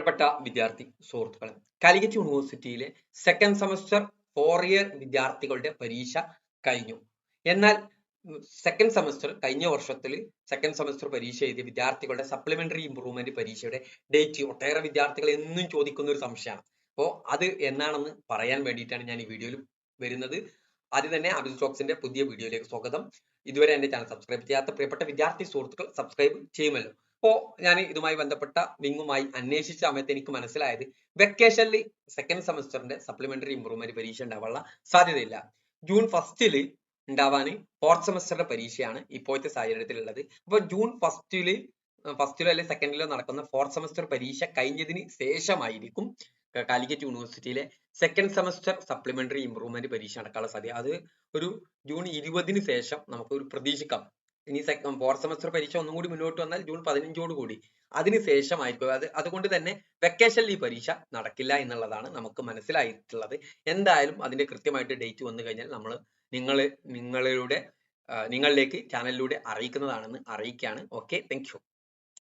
പ്രിയപ്പെട്ട വിദ്യാർത്ഥി സുഹൃത്തുക്കളെ, കാലിക്കറ്റ് യൂണിവേഴ്സിറ്റിയിലെ സെക്കൻഡ് സെമസ്റ്റർ 4 ഇയർ വിദ്യാർത്ഥികളുടെ പരീക്ഷ കഴിഞ്ഞു. എന്നാൽ സെക്കൻഡ് സെമസ്റ്റർ കഴിഞ്ഞ വർഷത്തിൽ സെക്കൻഡ് സെമസ്റ്റർ പരീക്ഷ എഴുതിയ വിദ്യാർത്ഥികളുടെ സപ്ലിമെന്ററി ഇംപ്രൂവ്മെന്റ് പരീക്ഷയുടെ ഡേറ്റ് ഒട്ടേറെ വിദ്യാർത്ഥികൾ എന്നും ചോദിക്കുന്ന ഒരു സംശയമാണ്. അപ്പോൾ അത് എന്നാണെന്ന് പറയാൻ വേണ്ടിയിട്ടാണ് ഞാൻ ഈ വീഡിയോയിൽ വരുന്നത്. ആദ്യം തന്നെ അബിൽ ടോക്സിന്റെ പുതിയ വീഡിയോയിലേക്ക് സ്വാഗതം. ഇതുവരെ എന്റെ ചാനൽ സബ്സ്ക്രൈബ് ചെയ്യാത്ത പ്രിയപ്പെട്ട വിദ്യാർത്ഥി സുഹൃത്തുക്കൾ സബ്സ്ക്രൈബ് ചെയ്യുമല്ലോ. അപ്പോൾ ഞാൻ ഇതുമായി ബന്ധപ്പെട്ട വിങ്ങുമായി അന്വേഷിച്ച സമയത്ത് എനിക്ക് മനസ്സിലായത് വെക്കേഷനിൽ സെക്കൻഡ് സെമസ്റ്ററിന്റെ സപ്ലിമെന്ററി ഇംപ്രൂവ്മെന്റ് പരീക്ഷ ഉണ്ടാവാനുള്ള സാധ്യതയില്ല. ജൂൺ 1 ഉണ്ടാവാൻ ഫോർത്ത് സെമസ്റ്ററിന്റെ പരീക്ഷയാണ് ഇപ്പോഴത്തെ സാഹചര്യത്തിലുള്ളത്. അപ്പോൾ ജൂൺ ഫസ്റ്റിലോ അല്ലെങ്കിൽ സെക്കൻഡിലോ നടക്കുന്ന ഫോർത്ത് സെമസ്റ്റർ പരീക്ഷ കഴിഞ്ഞതിന് ശേഷമായിരിക്കും കാലിക്കറ്റ് യൂണിവേഴ്സിറ്റിയിലെ സെക്കൻഡ് സെമസ്റ്റർ സപ്ലിമെന്ററി ഇംപ്രൂവ്മെന്റ് പരീക്ഷ നടക്കാനുള്ള സാധ്യത. അത് ഒരു ജൂൺ 20 ശേഷം നമുക്ക് ഒരു പ്രതീക്ഷിക്കാം. ഇനി ഫോർത്ത് സെമസ്റ്റർ പരീക്ഷ ഒന്നും കൂടി മുന്നോട്ട് വന്നാൽ ജൂൺ 15 കൂടി അതിന് ശേഷമായിരിക്കും. അതുകൊണ്ട് തന്നെ വെക്കേഷനിൽ ഈ പരീക്ഷ നടക്കില്ല എന്നുള്ളതാണ് നമുക്ക് മനസ്സിലായിട്ടുള്ളത്. എന്തായാലും അതിന്റെ കൃത്യമായിട്ട് ഡേറ്റ് വന്നു കഴിഞ്ഞാൽ നമ്മൾ നിങ്ങളിലേക്ക് ചാനലിലൂടെ അറിയിക്കുന്നതാണെന്ന് അറിയിക്കുകയാണ്. Okay, thank you.